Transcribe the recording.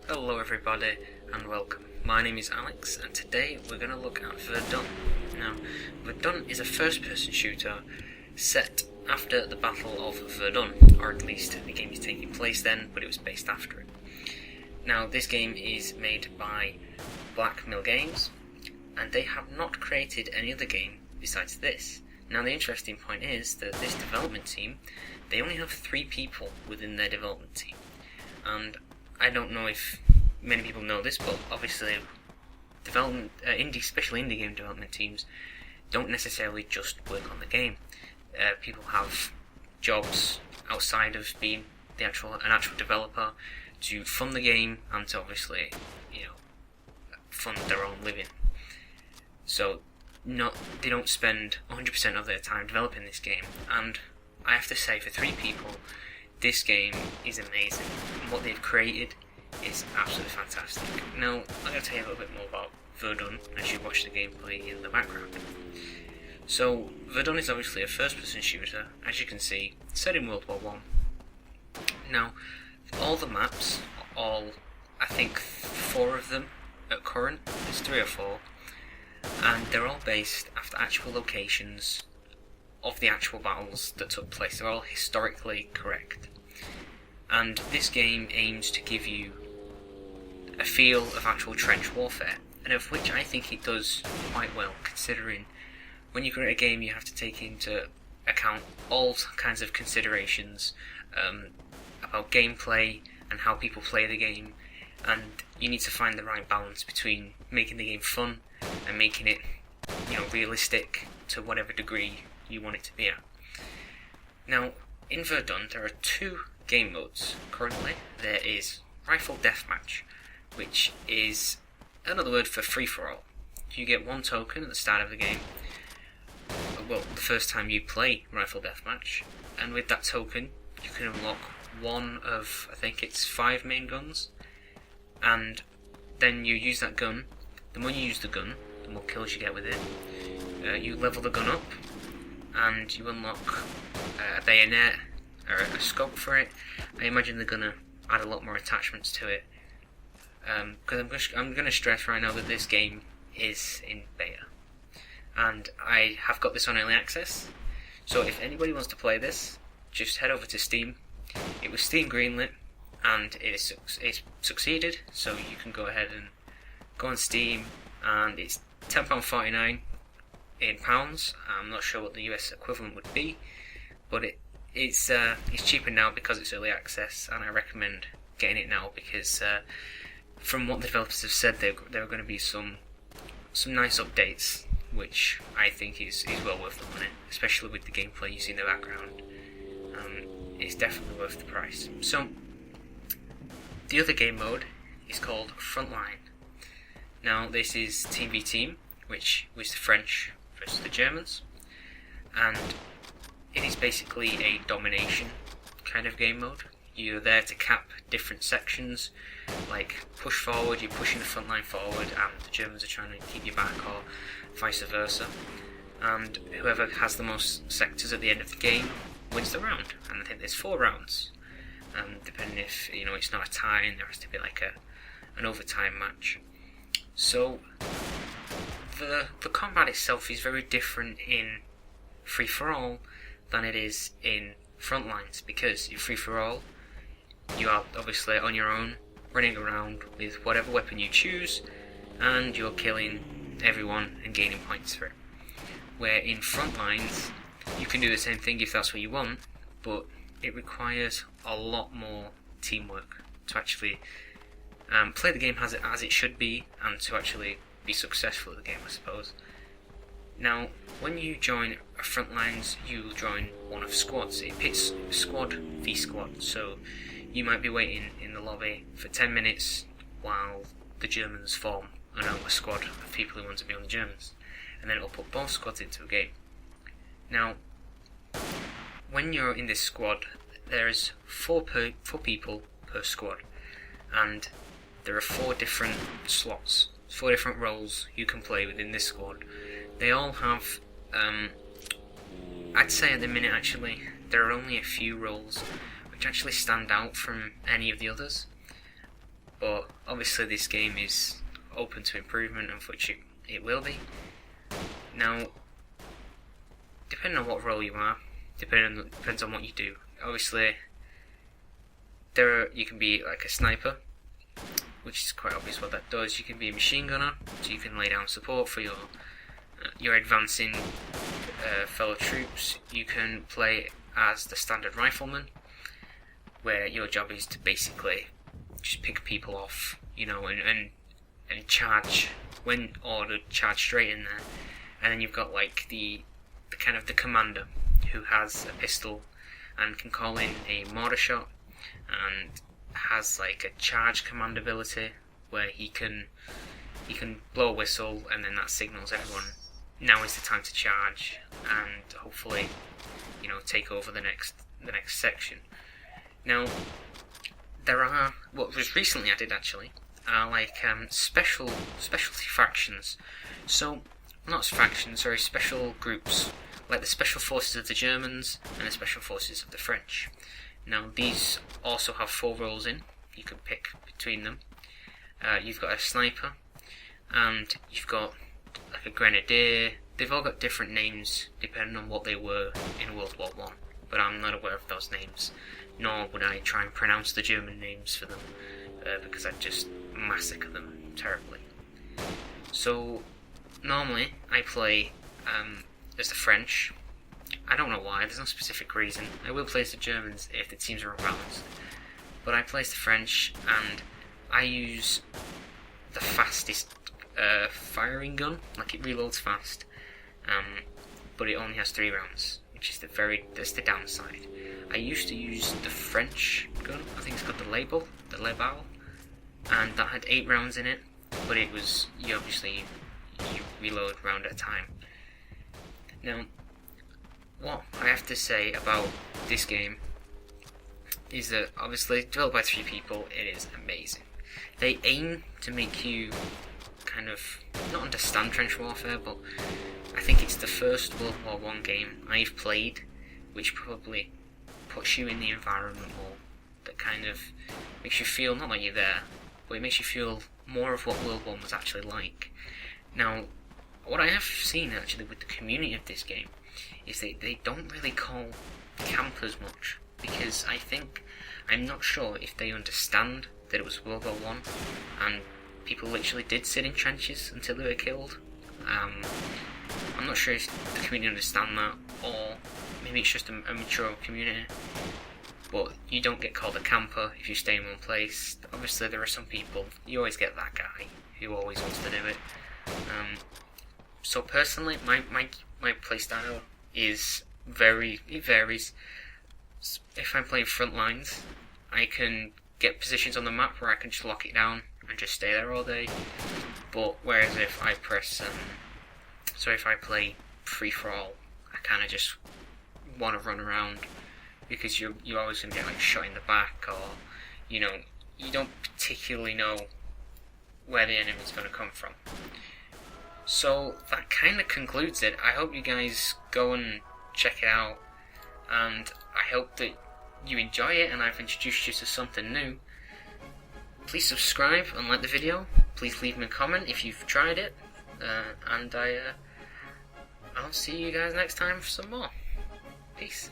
Hello everybody and welcome. My name is Alex and today we're going to look at Verdun. Now, Verdun is a first-person shooter set after the Battle of Verdun, or at least the game is taking place then, but it was based after it. Now, this game is made by Black Mill Games and they have not created any other game besides this. Now, the interesting point is that this development team, they only have 3 people within their development team. And I don't know if many people know this, but obviously especially indie game development teams don't necessarily just work on the game. People have jobs outside of being an actual developer to fund the game and to obviously, fund their own living. So they don't spend 100% of their time developing this game, and I have to say, for 3 people, this game is amazing, and what they've created is absolutely fantastic. Now, I'm going to tell you a little bit more about Verdun as you watch the gameplay in the background. So, Verdun is obviously a first-person shooter, as you can see, set in World War One. Now, all the maps, I think 4 of them at current, there's 3 or 4, and they're all based after actual locations of the actual battles that took place. They're all historically correct. And this game aims to give you a feel of actual trench warfare, and of which I think it does quite well, considering when you create a game you have to take into account all kinds of considerations about gameplay and how people play the game, and you need to find the right balance between making the game fun and making it realistic to whatever degree you want it to be at. Now, in Verdun there are 2 game modes currently. There is Rifle Deathmatch, which is another word for free-for-all. You get 1 token at the start of the game, the first time you play Rifle Deathmatch, and with that token you can unlock one of, I think it's 5 main guns, and then you use that gun. The more you use the gun, the more kills you get with it. You level the gun up, and you unlock a bayonet or a scope for it. I imagine they're going to add a lot more attachments to it, because I'm going to stress right now that this game is in beta, and I have got this on early access, so if anybody wants to play this, just head over to Steam. It was Steam greenlit, and it's succeeded, so you can go ahead and go on Steam, and it's £10.49 in pounds. I'm not sure what the US equivalent would be, but it's cheaper now because it's early access, and I recommend getting it now because from what the developers have said, there are going to be some nice updates, which I think is well worth the money, especially with the gameplay you see in the background. It's definitely worth the price. So, the other game mode is called Frontline. Now, this is Team v Team, which was the French versus the Germans, and it is basically a domination kind of game mode. You're there to cap different sections, like push forward, you're pushing the front line forward, and the Germans are trying to keep you back, or vice versa. And whoever has the most sectors at the end of the game wins the round. And I think there's 4 rounds, depending if it's not a tie, and there has to be like an overtime match. So the combat itself is very different in free for all than it is in Frontlines, because in free for all you are obviously on your own, running around with whatever weapon you choose, and you're killing everyone and gaining points for it. Where in Frontlines you can do the same thing if that's what you want, but it requires a lot more teamwork to actually play the game as it should be, and to actually be successful at the game, I suppose. Now, when you join a Frontlines, you join one of squads. It pits squad v squad, so you might be waiting in the lobby for 10 minutes while the Germans form another squad of people who want to be on the Germans, and then it'll put both squads into a game. Now, when you're in this squad, there's 4 people per squad, and there are 4 different slots, 4 different roles you can play within this squad. They all have, I'd say at the minute actually, there are only a few roles which actually stand out from any of the others. but obviously this game is open to improvement, and which it will be. Now, depending on what role you are, depends on what you do. Obviously, you can be like a sniper, which is quite obvious what that does. You can be a machine gunner, so you can lay down support for your advancing fellow troops. You can play as the standard rifleman, where your job is to basically just pick people off, and charge when ordered, charge straight in there. And then you've got like the kind of the commander, who has a pistol and can call in a mortar shot, and has like a charge command ability where he can blow a whistle, and then that signals everyone now is the time to charge, and hopefully take over the next section. Now, there are what was recently added actually are like specialty factions. So not factions, sorry, special groups, like the special forces of the Germans and the special forces of the French. Now these also have 4 roles in. You can pick between them. You've got a sniper, and you've got like a grenadier. They've all got different names depending on what they were in World War One, but I'm not aware of those names, nor would I try and pronounce the German names for them, because I'd just massacre them terribly. So normally I play as the French. I don't know why, there's no specific reason. I will play as the Germans if the teams are unbalanced, but I play as the French, and I use the fastest firing gun. Like, it reloads fast, but it only has 3 rounds, which is that's the downside. I used to use the French gun, I think it's got the Lebel, and that had 8 rounds in it, but it was, you reload round at a time. Now, what I have to say about this game is that, obviously, developed by 3 people, it is amazing. They aim to make you kind of not understand trench warfare, but I think it's the first World War I game I've played which probably puts you in the environment more, that kind of makes you feel, not like you're there, but it makes you feel more of what World War I was actually like. Now, what I have seen actually with the community of this game is that they don't really call campers much, because I'm not sure if they understand that it was World War One and people literally did sit in trenches until they were killed. I'm not sure if the community understand that, or maybe it's just a mature community, but you don't get called a camper if you stay in one place. Obviously there are some people, you always get that guy who always wants to do it. So personally, my playstyle is it varies. If I'm playing front lines, I can get positions on the map where I can just lock it down and just stay there all day. But whereas if I play free for all, I kind of just want to run around, because you're always gonna get like shot in the back, or you don't particularly know where the enemy's gonna come from. So that kind of concludes it. I hope you guys go and check it out, and I hope that you enjoy it and I've introduced you to something new. Please subscribe and like the video. Please leave me a comment if you've tried it, and I'll see you guys next time for some more. Peace.